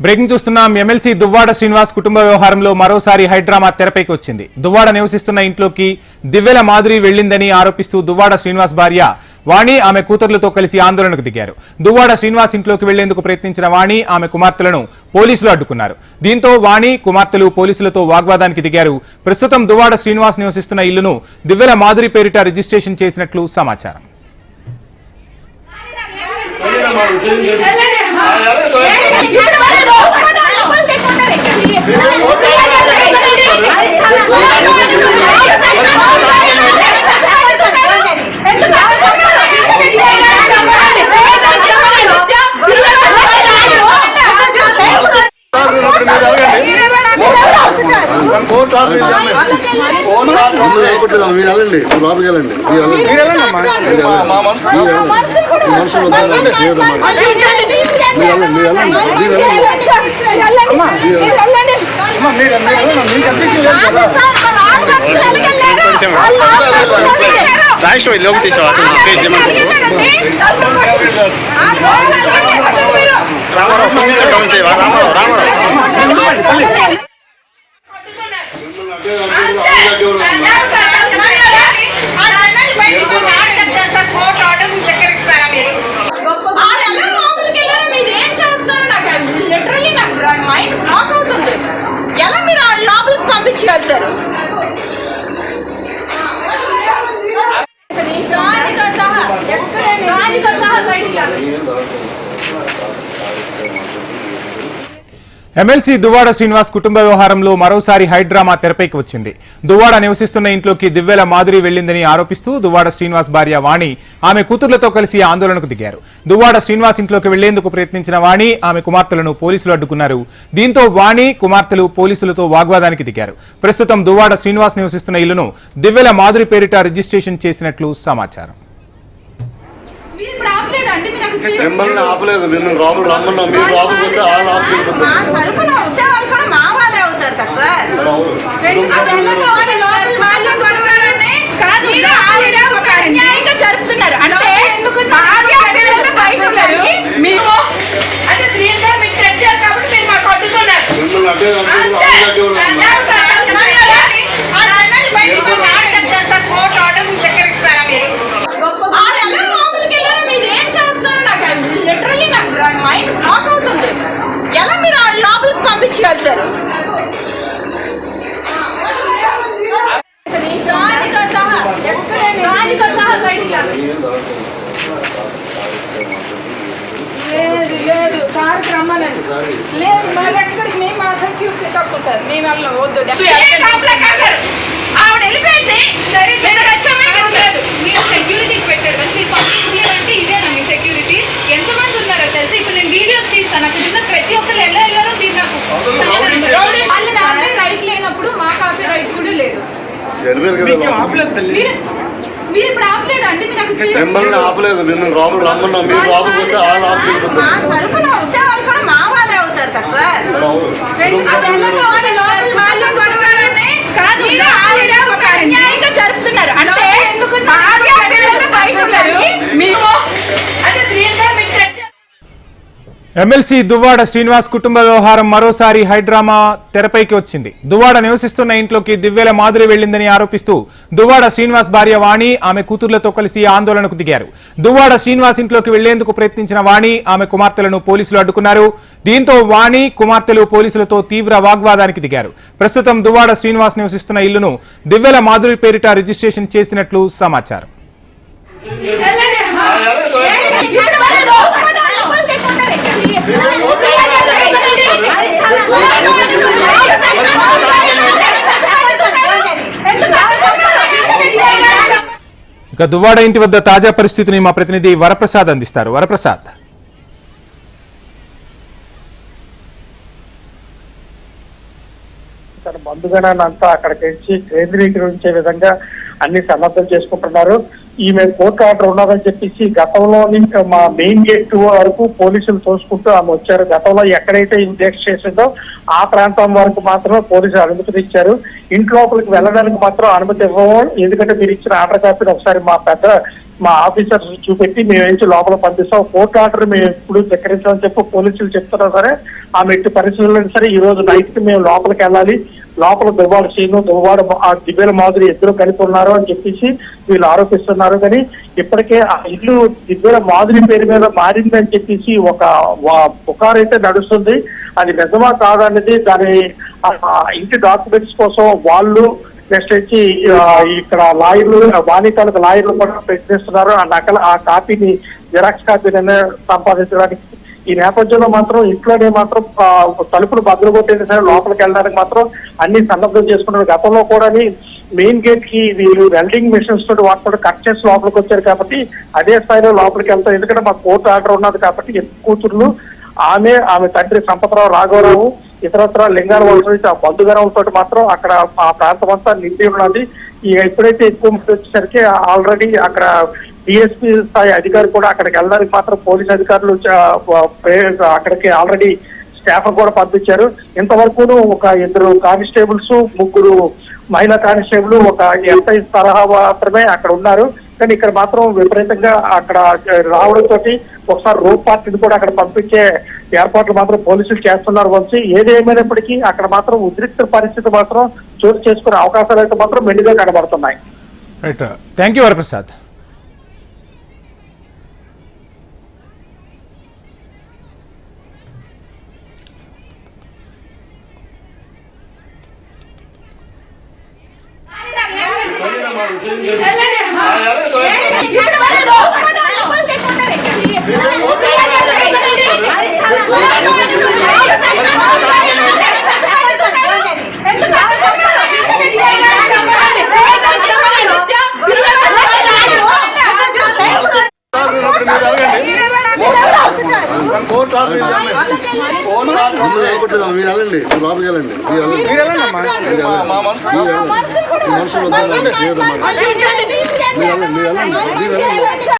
Breaking చూస్తున్నాం. MLC Duvvada Srinivas కుటుంబ వ్యవహారంలో మరోసారి హైడ్రామా తెరపైకి వచ్చింది. దువ్వాడ నివసిస్తున్న ఇంట్లోకి దివ్వెల మాధురి వెళ్లిందని ఆరోపిస్తూ దువ్వాడ శ్రీనివాస్ భార్య వాణి ఆమె కూతుర్లతో కలిసి ఆందోళనకు దిగారు. దువ్వాడ శ్రీనివాస్ ఇంట్లోకి వెళ్లేందుకు ప్రయత్నించిన వాణి ఆమె కుమార్తెలను పోలీసులు అడ్డుకున్నారు. దీంతో వాణి కుమార్తెలు పోలీసులతో వాగ్వాదానికి దిగారు. ప్రస్తుతం దువ్వాడ శ్రీనివాస్ నివసిస్తున్న ఇల్లును దివ్వెల మాధురి పేరిట రిజిస్ట్రేషన్ చేసినట్లు సమాచారం. ఎమ్మెల్సీ దువ్వాడ శ్రీనివాస్ కుటుంబ వ్యవహారంలో మరోసారి హైడ్రామా తెరపైకి వచ్చింది. దువ్వాడ నివసిస్తున్న ఇంట్లోకి దివ్వెల మాధురి వెళ్లిందని ఆరోపిస్తూ దువ్వాడ శ్రీనివాస్ భార్య వాణి ఆమె కూతుర్లతో కలిసి ఆందోళనకు దిగారు. దువ్వాడ శ్రీనివాస్ ఇంట్లోకి వెళ్లేందుకు ప్రయత్నించిన వాణి ఆమె కుమార్తెలను పోలీసులు అడ్డుకున్నారు. దీంతో వాణి కుమార్తెలు పోలీసులతో వాగ్వాదానికి దిగారు. ప్రస్తుతం దువ్వాడ శ్రీనివాస్ నివసిస్తున్న ఇల్లును దివ్వెల మాధురి పేరిట రిజిస్ట్రేషన్ చేసినట్లు సమాచారం. లేదు సార్ రమ్మనండి. లేదు మరెక్కడికి మేము మా సెక్యూరిటీ తక్కువ సార్. మేము వెళ్ళం వద్దు. ఆవిడ వెళ్ళిపోయింది. సరే మీరు సెక్యూరిటీకి పెట్టారు కదా, మీరు పబ్లిక్ అంటే ఇదేనా మీ సెక్యూరిటీ? ఎంతమంది ఉన్నారో తెలిసి ఇప్పుడు నేను వీడియోస్ తీస్తాను. అక్కడ ఉన్న ప్రతి ఒక్కరు ఎలా వెళ్ళారో మీరు నాకు వాళ్ళని ఆపే రైట్ లేనప్పుడు మాకు ఆపే రైట్ కూడా లేదు. మీరు ఇప్పుడు ఆపలేదండి. మీరు అక్కడ ఆపలేదు. నేను రాబు రమ్మన్నా మీరు రాబు వస్తే తరపున వచ్చే వాళ్ళు కూడా మా వాళ్ళే అవుతారు కదా సార్. అన్యాయంగా జరుపుతున్నారు అంటే ఎందుకు ఎమ్మెల్సీ దువ్వాడ శ్రీనివాస్ కుటుంబ వ్యవహారం మరోసారి హైడ్రామా తెరపైకి వచ్చింది. దువ్వాడ నివసిస్తున్న ఇంట్లోకి దివ్వెల మాధురి వెళ్లిందని ఆరోపిస్తూ దువ్వాడ శ్రీనివాస్ భార్య వాణి ఆమె కూతుర్లతో కలిసి ఆందోళనకు దిగారు. దువ్వాడ శ్రీనివాస్ ఇంట్లోకి వెళ్లేందుకు ప్రయత్నించిన వాణి ఆమె కుమార్తెలను పోలీసులు అడ్డుకున్నారు. దీంతో వాణి కుమార్తెలు పోలీసులతో తీవ్ర వాగ్వాదానికి దిగారు. ప్రస్తుతం దువ్వాడ శ్రీనివాస్ నివసిస్తున్న ఇల్లును దివ్వెల మాధురి పేరిట రిజిస్ట్రేషన్ చేసినట్లు సమాచారం. ఇక దువ్వాడ ఇంటి వద్ద తాజా పరిస్థితిని మా ప్రతినిధి వరప్రసాద్ అందిస్తారు. వరప్రసాద్, బంధుగణాన్ని అంతా అక్కడికి కేంద్రీకరించే విధంగా అన్ని సన్నద్ధం చేసుకుంటున్నారు. ఈమె కోర్టు ఆర్డర్ ఉన్నదని చెప్పేసి గతంలోని మా మెయిన్ గేట్ వరకు పోలీసులు తోసుకుంటూ ఆమె వచ్చారు. గతంలో ఎక్కడైతే ఇంజెక్ట్ చేసిందో ఆ ప్రాంతం వరకు మాత్రమే పోలీసులు అనుమతిని ఇచ్చారు. ఇంట్లోపలికి వెళ్ళడానికి మాత్రం అనుమతి ఇవ్వము. ఎందుకంటే మీరు ఇచ్చిన ఆర్డర్ కాపీని ఒకసారి మా పెద్ద మా ఆఫీసర్స్ చూపెట్టి మేము వేసి లోపల పంపిస్తాం, కోర్టు ఆర్డర్ మేము ఎప్పుడు ధిక్కరించామని చెప్పి పోలీసులు చెప్తున్నా సరే ఆమె ఎట్టి పరిస్థితుల్లో సరే ఈ రోజు నైట్ కి మేము లోపలికి వెళ్ళాలి, లోపల దువ్వాడ శ్రీను దువ్వాడ దివ్యల మాదిరి ఇద్దరు కలిపి ఉన్నారు అని చెప్పేసి వీళ్ళు ఆరోపిస్తున్నారు. కానీ ఇప్పటికే ఆ ఇల్లు దివ్యల మాదిరి పేరు మీద మారిందని చెప్పేసి ఒక పుకారు అయితే నడుస్తుంది. అది నిజమా కాదనేది దాని ఇంటి డాక్యుమెంట్స్ కోసం వాళ్ళు నెక్స్ట్ వచ్చి ఇక్కడ లాయర్లు వాణితాలకు లాయర్లు కూడా ప్రయత్నిస్తున్నారు ఆ కాపీని జిరాక్స్ కాపీని సంపాదించడానికి. ఈ నేపథ్యంలో మాత్రం ఇంట్లోనే మాత్రం తలుపులు బద్దలు కొట్టేది సరే లోపలికి వెళ్ళడానికి మాత్రం అన్ని సన్నద్ధం చేసుకున్నారు. గతంలో కూడా మెయిన్ గేట్ కి వీళ్ళు వెల్డింగ్ మిషన్స్ తోటి వాటితో కట్ చేసి లోపలికి వచ్చారు కాబట్టి అదే స్థాయిలో లోపలికి వెళ్తారు. ఎందుకంటే మాకు కోర్టు ఆర్డర్ ఉన్నది కాబట్టి కూతుర్లు ఆమె తండ్రి సంపతరావు రాఘవరావు ఇతరత్ర లింగాల వలస బంధుగణంతో మాత్రం అక్కడ ఆ ప్రాంతం అంతా నిండి ఉన్నది. ఎప్పుడైతే ఎక్కువ మంది వచ్చేసరికి ఆల్రెడీ అక్కడ డిఎస్పీ స్థాయి అధికారి కూడా అక్కడికి వెళ్ళడానికి మాత్రం పోలీస్ అధికారులు అక్కడికి ఆల్రెడీ స్టాఫ్ కూడా పంపించారు. ఇంతవరకు ఒక 2 కానిస్టేబుల్స్ 3 మహిళా కానిస్టేబుల్ ఒక ఎస్ఐ తరహా మాత్రమే అక్కడ ఉన్నారు. కానీ ఇక్కడ మాత్రం విపరీతంగా అక్కడ రావడంతో ఒకసారి రోడ్ పార్టీని కూడా అక్కడ పంపించే ఏర్పాట్లు మాత్రం పోలీసులు చేస్తున్నారు. వంశీ ఏది ఏమైనప్పటికీ అక్కడ మాత్రం ఉద్రిక్త పరిస్థితి మాత్రం చోటు చేసుకునే అవకాశాలు అయితే మాత్రం మెండుగా కనబడుతున్నాయి. Right, thank you Varaprasad. మీరు వెళ్ళండి, లోపలికి వెళ్ళండి, మనుషులు